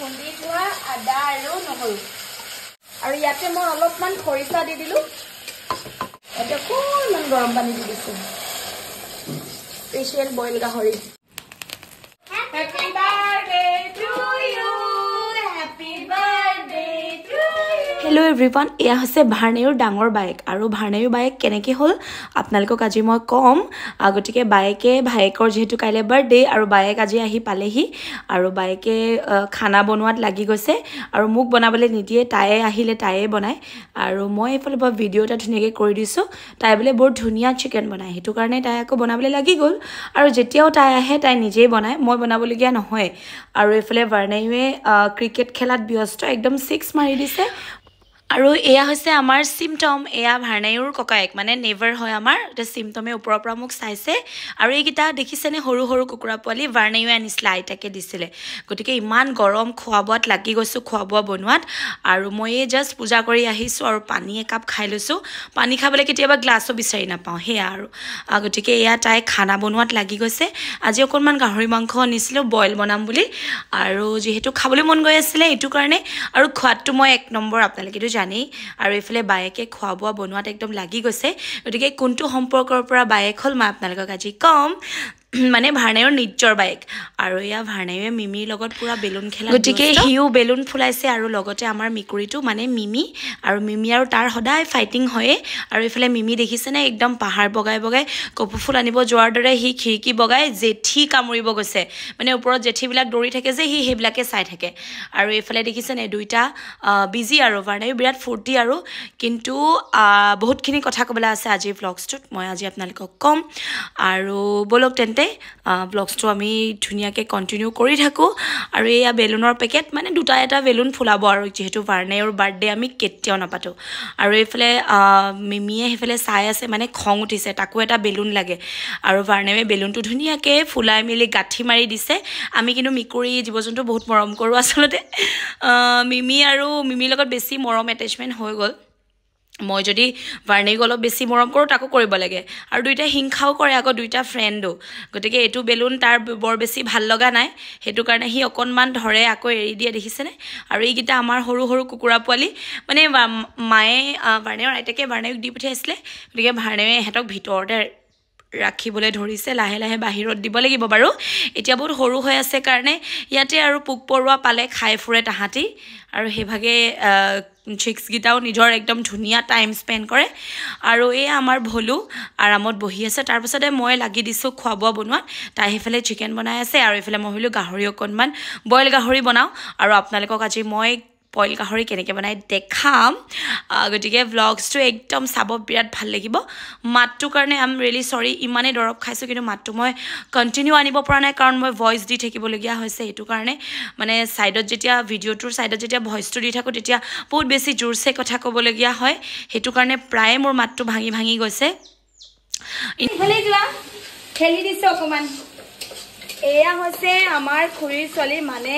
খুন্দি থোৱা আদা আৰু নহৰু আৰু ইয়াতে মই অলপমান খৰিচা দি দিলো এটা অকণমান গৰম পানী দি দিছো স্পেচিয়েল বইল গাহৰি Happy birthday to you Happy birthday to you Hello everyone এয়া হৈছে ভাৰনেউৰ ডাঙৰ বাইক আৰু ভাৰনেউৰ বাইক কেনেকৈ হ'ল আপোনালোকক আজি মই কম আগতিকে বাইকে ভাইকৰ যেহেতু কাইলে বাৰ্থডে আৰু বাইক আজি আহি পালেহি আৰু বাইকে খানা বনোৱাত লাগি গৈছে আৰু মোক বনাবলৈ নিদিয়ে তায়ে আহিলে তায়ে বনায় আৰু মই এফালে বা ভিডিও এটা ধুনীয়াকৈ কৰি দিছো তাই বোলে বৰ ধুনীয়া চিকেন বনায় হেতু কাৰণে তাই আকৌ বনাবলৈ লাগি গ'ল আৰু যেতিয়াও তাই আহে তাই নিজেই বনায় মই বনাবলগীয়া নহয় আৰু এফালে ভাৰনেউৱে ক্ৰিকেট খেলাত ব্যস্ত একদম 6 মাৰি দিছে আৰু এয়া হৈছে আমাৰ সিমটম এয়া ভাৰনেউৰ ককায়েক মানে নেভাৰ হয় আমাৰ এটা সিমটমে ওপৰৰ পৰা মোক চাইছে আৰু এইকিটা দেখিছেনে সৰু সৰু কুকুৰা পোৱালি ভাৰনেউৱে আনিছিলে আইতাকে দিছিলে গতিকে ইমান গৰম খোৱাবোৱাত লাগি গৈছো খোৱাবোৱা বনোৱাত আৰু মই জাস্ট পূজা কৰি আহিছো আৰু পানী একাপ খাই লৈছো পানী খাবলৈ কেতিয়াবা গ্লাছও বিচাৰি নাপাওঁ হেয়া আৰু গতিকে এয়া তাই খানা বনোৱাত লাগি গৈছে আজি অকণমান গাহৰি মাংস আনিছিলো বইল বনাম বুলি আৰু যেহেতু খাবলৈ মন গৈ আছিলে এইটো কাৰণে আৰু খোৱাটো মই এক নম্বৰ আপোনালোকেতো জানেই আৰু এফালে বায়েকে খোৱাবোৱা বনোৱাত একদম লাগি গৈছে গতিকে কোনটো সম্পৰ্কৰ পৰা বায়েক হ'ল মই আপোনালোকক আজি কম মানে ভাৰনেউৰ নিজৰ বাইক আৰু এয়া ভাৰনেউৱে মিমিৰ লগত পুৰা বেলুন খেলা গতিকে হিউ বেলুন ফুলাইছে আৰু লগতে আমাৰ মিকুৰীটো মানে মিমি আৰু মিমি আৰু তাৰ সদায় ফাইটিং হয়ে আৰু এফালে মিমি দেখিছেনে একদম পাহাৰ বগাই বগাই কপৌ ফুল আনিব যোৱাৰ দৰে হি খিৰিকি বগাই জেঠি কামুৰিব গৈছে মানে ওপৰত জেঠিবিলাক দৌৰি থাকে যে হি হেবিলাকে চাই থাকে আৰু এফালে দেখিছেনে দুইটা বিজি আৰু ভাৰনেউ বিৰাট ফূৰ্তি আৰু কিন্তু বহুতখিনি কথা ক'বলৈ আছে আজি ভ্লগছটোত মই আজি আপোনালোকক কম আৰু বলক তেন্তে ব্লগছটো আমি ধুনীয়াকৈ কণ্টিনিউ কৰি থাকোঁ আৰু এয়া বেলুনৰ পেকেট মানে দুটা এটা বেলুন ফুলাব আৰু যিহেতু ভাৰনেউৰ বাৰ্থডে আমি কেতিয়াও নাপাতোঁ আৰু এইফালে মিমিয়ে সেইফালে চাই আছে মানে খং উঠিছে তাকো এটা বেলুন লাগে আৰু ভাৰনেউৱে বেলুনটো ধুনীয়াকৈ ফুলাই মেলি গাঁঠি মাৰি দিছে আমি কিন্তু মিকুৰী জীৱ জন্তু বহুত মৰম কৰোঁ আচলতে মিমি আৰু মিমিৰ লগত বেছি মৰম এটেচমেণ্ট হৈ গ'ল মই যদি ভাৰনেউক অলপ বেছি মৰম কৰোঁ তাকো কৰিব লাগে আৰু দুইটা হিংসাও কৰে আকৌ দুইটা ফ্ৰেণ্ডো গতিকে এইটো বেলুন তাৰ বৰ বেছি ভাল লগা নাই সেইটো কাৰণে সি অকণমান ধৰে আকৌ এৰি দিয়ে দেখিছেনে আৰু এইকেইটা আমাৰ সৰু সৰু কুকুৰা পোৱালি মানে মায়ে ভাৰনেউৰ আইতাকে ভাৰনেউক দি পঠিয়াইছিলে গতিকে ভাৰনেউৱে ইহঁতক ভিতৰতে ৰাখিবলৈ ধৰিছে লাহে লাহে বাহিৰত দিব লাগিব বাৰু এতিয়া বহুত সৰু হৈ আছে কাৰণে ইয়াতে আৰু পোক পৰুৱা পালে খাই ফুৰে তাহাঁতি আৰু সেইভাগে চিক্স গিটাও নিজৰ একদম ধুনীয়া টাইম স্পেন্ড কৰে আৰু এই আমাৰ ভলু আৰামত বহি আছে তাৰ পিছতে মই লাগি দিছো খোৱাবোৱা বনোৱাত তাই হেফালে চিকেন বনাই আছে আৰু এফালে মই হলো গাহৰি অকণমান বইল গাহৰি বনাও আৰু আপোনালোকক আজি মই বইল গাহৰি কেনেকৈ বনাই দেখাম গতিকে ভ্লগছটো একদম চাব বিৰাট ভাল লাগিব মাতটোৰ কাৰণে আই এম ৰিয়েলি সৰি ইমানেই দৰৱ খাইছোঁ কিন্তু মাতটো মই কণ্টিনিউ আনিব পৰা নাই কাৰণ মই ভইচ দি থাকিবলগীয়া হৈছে এইটো কাৰণে মানে ছাইডত যেতিয়া ভিডিঅ'টোৰ ছাইডত যেতিয়া ভইচটো দি থাকোঁ তেতিয়া বহুত বেছি জোৰছে কথা ক'বলগীয়া হয় সেইটো কাৰণে প্ৰায়ে মোৰ মাতটো ভাঙি ভাঙি গৈছে ইফালে যোৱা খেলি দিছে অকণমান এয়া হৈছে আমাৰ খুৰীৰ ছোৱালী মানে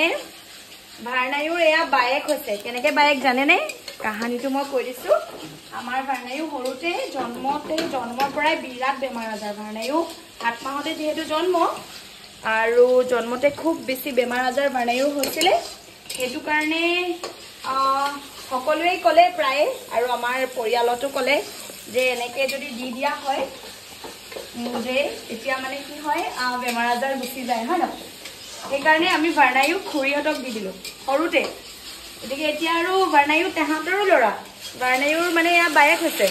ভাৰনেউৰ এয়া বায়েক হৈছে কেনেকৈ বায়েক জানেনে কাহানীটো মই কৈ দিছোঁ আমাৰ ভাৰনেউ সৰুতে জন্মৰ পৰাই বিৰাট বেমাৰ আজাৰ ভাৰনেউ 7 মাহতে যিহেতু জন্ম আৰু জন্মতে খুব বেছি বেমাৰ আজাৰ ভাৰনেউ হৈছিলে সেইটো কাৰণে সকলোৱে ক'লে প্ৰায়ে আৰু আমাৰ পৰিয়ালতো ক'লে যে এনেকৈ যদি দি দিয়া হয় মুজে এতিয়া মানে কি হয় বেমাৰ আজাৰ গুচি যায় হয় ন সেইকাৰণে আমি ভাৰনেউক খুৰীহঁতক দি দিলোঁ সৰুতে গতিকে এতিয়া আৰু ভাৰনেউ তেহাঁতৰো ল'ৰা ভাৰনেউৰ মানে এয়া বায়েক হৈছে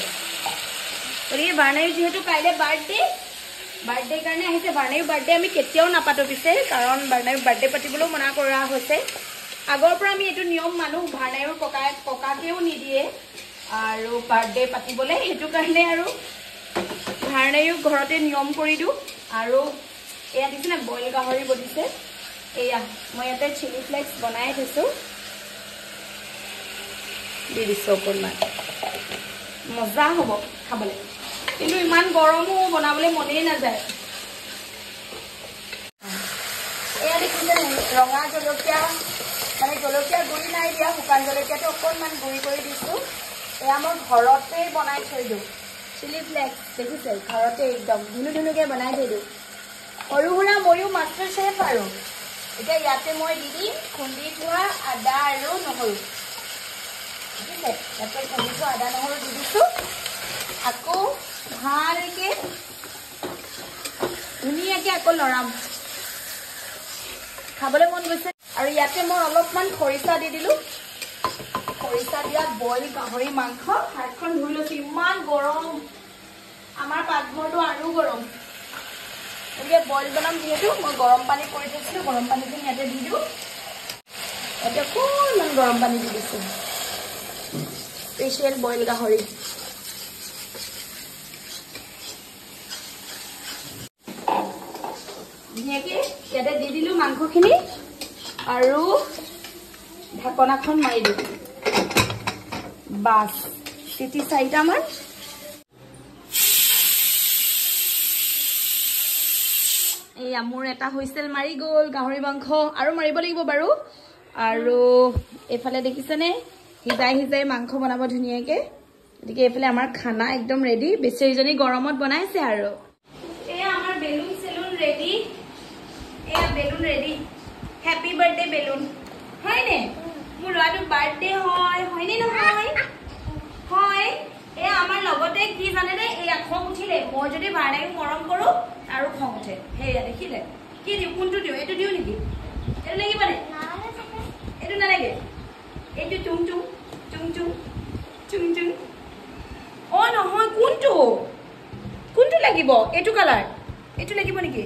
গতিকে ভাৰনেউ যিহেতু কাইলৈ বাৰ্থডে কাৰণে আহিছে ভাৰনেউৰ বাৰ্থডে আমি কেতিয়াও নাপাতো পিছে কাৰণ ভাৰনেউৰ বাৰ্থডে পাতিবলৈও মনা কৰা হৈছে আগৰ পৰা আমি এইটো নিয়ম মানো ভাৰনেউৰ ককাকেও নিদিয়ে আৰু বাৰ্থডে পাতিবলৈ সেইটো কাৰণে আৰু ভাৰনেউক ঘৰতে নিয়ম কৰি দিওঁ আৰু এয়া দেখিছেনে বইল গাহৰি বনিছে এয়া মই ইয়াতে চিলি ফ্লেক্স বনাই থৈছোঁ দি দিছোঁ অকণমান মজা হ'ব খাবলৈ কিন্তু ইমান গৰমো বনাবলৈ মনেই নাযায় এয়া দেখিছেনে ৰঙা জলকীয়া মানে জলকীয়া গুড়ি নাই দিয়া শুকান জলকীয়াটো অকণমান গুড়ি কৰি দিছোঁ এয়া মই ঘৰতে বনাই থৈ দিওঁ চিলি ফ্লেক্স দেখিছে ঘৰতে একদম ধুনুকৈ বনাই থৈ দিওঁ সৰু সুৰা ময়ো মাষ্টাৰ চেফ আৰু এতিয়া ইয়াতে মই দি দিম খুন্দি থোৱা আদা আৰু নহৰু ঠিক আছে ইয়াতে খুন্দি থোৱা আদা নহৰু দি দিছোঁ আকৌ ভালকৈ ধুনীয়াকৈ আকৌ লৰাম খাবলৈ মন গৈছে আৰু ইয়াতে মই অলপমান খৰিচা দি দিলোঁ খৰিচা দিয়া বইল গাহৰি মাংস হাতখন ধুই লৈছোঁ ইমান গৰম আমাৰ পাকঘৰটো আৰু গৰম গতিকে বইল বনাম যিহেতু মই গৰম পানী কৰি থৈছিলোঁ গৰম পানীখিনি ইয়াতে দি দিওঁ ইয়াতে অকণমান গৰম পানী দি দিছোঁ স্পেচিয়েল বইল গাহৰি ধুনীয়াকৈ ইয়াতে দি দিলোঁ মাংসখিনি আৰু ঢাকনাখন মাৰি দিওঁ বাছ চিটি 4টামান এয়া মোৰ এটা হুইচেল মাৰি গ'ল গাহৰি মাংস আৰু মাৰিব লাগিব বাৰু আৰু এইফালে দেখিছেনে সিজাই সিজাই মাংস বনাব ধুনীয়াকৈ গতিকে এইফালে আমাৰ খানা একদম ৰেডি বেচেৰীজনী গৰমত বনাইছে আৰু এয়া আমাৰ বেলুন চেলুন ৰেডি এয়া balloon ready happy birthday balloon হয়নে মোৰ ল'ৰাটোৰ বাৰ্থডে হয়নে নহয় হয় এয়া আমাৰ লগতে কি জানেনে এয়া খং উঠিলে মই যদি ভাৰ্ণাইক মৰম কৰোঁ আৰু খং উঠে সেয়া দেখিলে কি দিওঁ কোনটো দিওঁ এইটো দিওঁ নেকি এইটো লাগিবনে এইটো নালাগে এইটো চুং চুং চুং চুং চুং চুং অ' নহয় কোনটো লাগিব এইটো কালাৰ এইটো লাগিব নেকি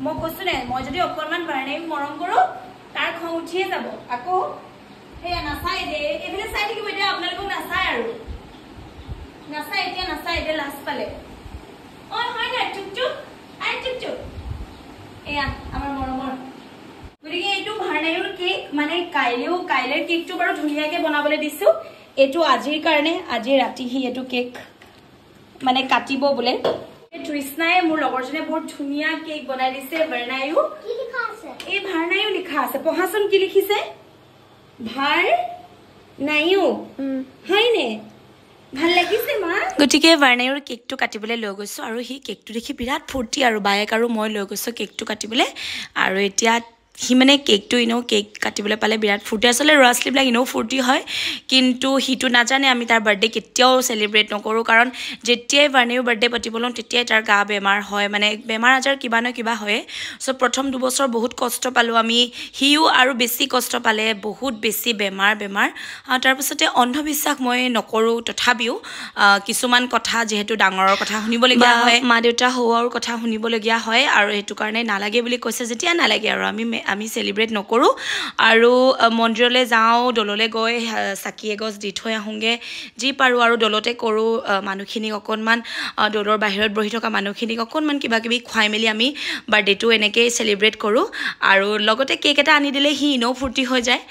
মই কৈছোঁ নে মই যদি অকণমান ভাৰ্ণাইক মৰম কৰোঁ তাৰ খং উঠিয়ে যাব আকৌ সেয়া নাচাই দে এইফালে চাই থাকিব এতিয়া আপোনালোকক নাচায় আৰু নাচাই এতিয়া লাষ্ট পালে অ' হয় নাই চুপ চুপ এয়া আমাৰ মৰমৰ গতিকে এইটো ভাৰ্ণাইৰ কেক মানে কাইলৈৰ কেকটো বাৰু ধুনীয়াকৈ বনাবলৈ দিছোঁ এইটো আজিৰ কাৰণে আজি ৰাতি সি এইটো কেক মানে কাটিব বোলে তৃষ্ণাই মোৰ লগৰজনীয়ে বহুত ধুনীয়া কেক বনাই দিছে ভাৰ্ণাইও এই ভাৰ্ণাইও লিখা আছে পঢ়াচোন কি লিখিছে ভাৰ্ণাইও হয়নে ভাল লাগিছে মা গতিকে ভাৰ্ণাইৰ কেকটো কাটিবলৈ লৈ গৈছোঁ আৰু সি কেকটো দেখি বিৰাট ফূৰ্তি আৰু বায়েক আৰু মই লৈ গৈছোঁ কেকটো কাটিবলৈ আৰু এতিয়া সি মানে কেকটো এনেও কেক কাটিবলৈ পালে বিৰাট ফূৰ্তি আচলতে ল'ৰা ছোৱালীবিলাক এনেও ফূৰ্তি হয় কিন্তু সিটো নাজানে আমি তাৰ বাৰ্থডে কেতিয়াও চেলিব্ৰেট নকৰোঁ কাৰণ যেতিয়াই ভাৰ্ণাইৰ বাৰ্থডে পাতিব লওঁ তেতিয়াই তাৰ গা বেমাৰ হয় মানে বেমাৰ আজাৰ কিবা নহয় কিবা হয় চ' প্ৰথম 2 বছৰ বহুত কষ্ট পালোঁ আমি সিও আৰু বেছি কষ্ট পালে বহুত বেছি বেমাৰ তাৰপিছতে অন্ধবিশ্বাস মই নকৰোঁ তথাপিও কিছুমান কথা যিহেতু ডাঙৰৰ কথা শুনিবলগীয়া হয় মা দেউতা সৌৰ কথা শুনিবলগীয়া হয় আৰু সেইটো কাৰণে নালাগে বুলি কৈছে যেতিয়া নালাগে আৰু আমি চেলিব্ৰেট নকৰোঁ আৰু মন্দিৰলৈ যাওঁ দললৈ গৈ চাকি এগছ দি থৈ আহোঁগৈ যি পাৰোঁ আৰু দলতে কৰোঁ মানুহখিনিক অকণমান দলৰ বাহিৰত বহি থকা মানুহখিনিক অকণমান কিবা কিবি খুৱাই মেলি আমি বাৰ্থডেটো এনেকৈয়ে চেলিব্ৰেট কৰোঁ আৰু লগতে কেক এটা আনি দিলে সি এনেও ফূৰ্তি হৈ যায়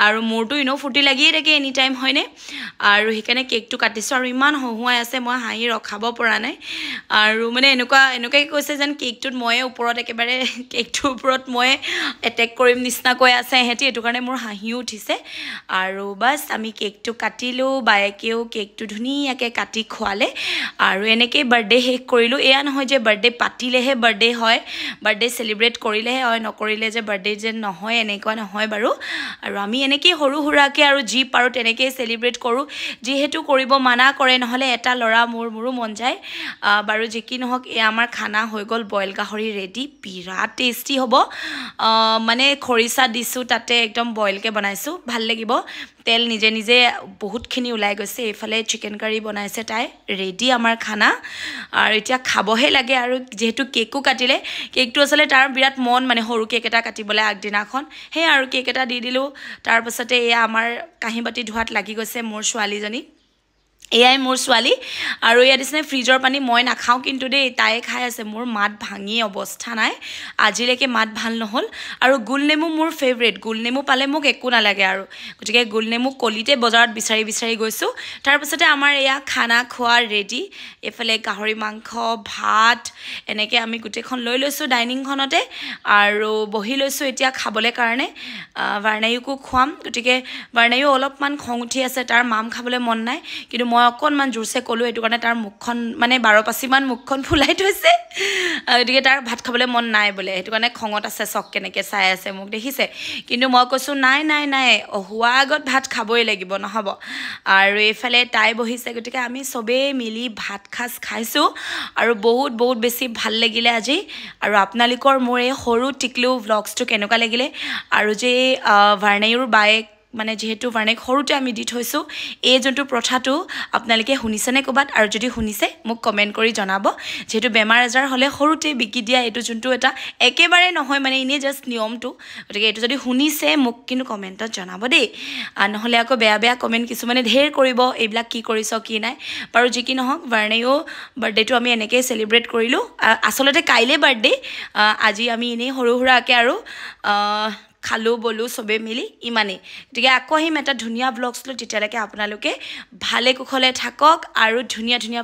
আৰু মোৰতো এনেও ফূৰ্তি লাগিয়ে থাকে এনি টাইম হয়নে আৰু সেইকাৰণে কেকটো কাটিছোঁ আৰু ইমান হহুৱাই আছে মই হাঁহি ৰখাব পৰা নাই আৰু মানে এনেকুৱাকৈ কৈছে যেন কেকটোত ময়ে ওপৰত একেবাৰে কেকটোৰ ওপৰত মই এটেক কৰিম নিচিনাকৈ আছে এহেঁতি এইটো কাৰণে মোৰ হাঁহিও উঠিছে আৰু বাছ আমি কেকটো কাটিলোঁ বায়েকেও কেকটো ধুনীয়াকৈ কাটি খোৱালে আৰু এনেকৈয়ে বাৰ্থডে শেষ কৰিলোঁ এয়া নহয় যে বাৰ্থডে পাতিলেহে বাৰ্থডে হয় বাৰ্থডে চেলিব্ৰেট কৰিলেহে হয় নকৰিলে যে বাৰ্থডে যেন নহয় এনেকুৱা নহয় বাৰু আৰু আমি এনেকৈয়ে সৰু সুৰাকৈ আৰু যি পাৰোঁ তেনেকৈয়ে চেলিব্ৰেট কৰোঁ যিহেতু কৰিব মানা কৰে নহ'লে এটা ল'ৰা মোৰো মন যায় বাৰু যি কি নহওক এয়া আমাৰ খানা হৈ গ'ল বইল গাহৰি ৰেডি বিৰাট টেষ্টি হ'ব মানে খৰিচা দিছোঁ তাতে একদম বইলকৈ বনাইছোঁ ভাল লাগিব তেল নিজে নিজে বহুতখিনি ওলাই গৈছে এইফালে চিকেন কাৰী বনাইছে তাই ৰেডি আমাৰ খানা আৰু এতিয়া খাবহে লাগে আৰু যিহেতু কেকো কাটিলে কেকটো আচলতে তাৰ বিৰাট মন মানে সৰু কেক এটা কাটিবলৈ আগদিনাখন সেই আৰু কেক এটা দি দিলোঁ তাৰপাছতে এয়া আমাৰ কাঁহী বাতি ধোৱাত লাগি গৈছে মোৰ ছোৱালীজনী এয়াই মোৰ ছোৱালী আৰু ইয়াত দিছে ফ্ৰিজৰ পানী মই নাখাওঁ কিন্তু দেই তাই খাই আছে মোৰ মাত ভাঙি অৱস্থা নাই আজিলৈকে মাত ভাল নহ'ল আৰু গোলনেমু মোৰ ফেভৰেট গোলনেমু পালে মোক একো নালাগে আৰু গতিকে গোলনেমু কলিতে বজাৰত বিচাৰি গৈছোঁ তাৰপিছতে আমাৰ এয়া খানা খোৱা ৰেডি এইফালে গাহৰি মাংস ভাত এনেকৈ আমি গোটেইখন লৈ লৈছোঁ ডাইনিংখনতে আৰু বহি লৈছোঁ এতিয়া খাবলৈ কাৰণে ভাৰ্ণাইকো খুৱাম গতিকে ভাৰ্ণাইও অলপমান খং উঠি আছে তাৰ মাম খাবলৈ মন নাই কিন্তু মই অকণমান জোৰছে ক'লোঁ এইটো কাৰণে তাৰ মুখখন মানে 12 পাচিমান মুখখন ফুলাই থৈছে গতিকে তাৰ ভাত খাবলৈ মন নাই বোলে সেইটো কাৰণে খঙত আছে চক কেনেকৈ চাই আছে মোক দেখিছে কিন্তু মই কৈছোঁ নাই নাই নাই হোৱা আগত ভাত খাবই লাগিব নহ'ব আৰু এইফালে তাই বহিছে গতিকে আমি চবেই মিলি ভাত সাজ খাইছোঁ আৰু বহুত বহুত বেছি ভাল লাগিলে আজি আৰু আপোনালোকৰ মোৰ এই সৰু টিকলু ভ্লগছটো কেনেকুৱা লাগিলে আৰু যে ভাৰ্ণাইৰ বায়েক মানে যেহেতু ভাৰ্ণাইক সৰুতে আমি দি থৈছোঁ এই যোনটো প্ৰথাটো আপোনালোকে শুনিছেনে ক'বাত আৰু যদি শুনিছে মোক কমেণ্ট কৰি জনাব যেহেতু বেমাৰ আজাৰ হ'লে সৰুতে বিকি দিয়া এইটো যোনটো এটা একেবাৰে নহয় মানে এনেই জাষ্ট নিয়মটো গতিকে এইটো যদি শুনিছে মোক কিন্তু কমেণ্টত জনাব দেই নহ'লে আকৌ বেয়া বেয়া কমেণ্ট কিছুমানে ঢেৰ কৰিব এইবিলাক কি কৰিছ কি নাই বাৰু যি কি নহওক ভাৰ্ণাইও বাৰ্থডেটো আমি এনেকৈ চেলিব্ৰেট কৰিলোঁ আচলতে কাইলৈ বাৰ্থডে আজি আমি এনেই সৰু সুৰাকৈ আৰু খালোঁ বলোঁ চবেই মিলি ইমানেই গতিকে আকৌ আহিম এটা ধুনীয়া ব্লগছ লৈ তেতিয়ালৈকে আপোনালোকে ভালে কুশলে থাকক আৰু ধুনীয়া ধুনীয়া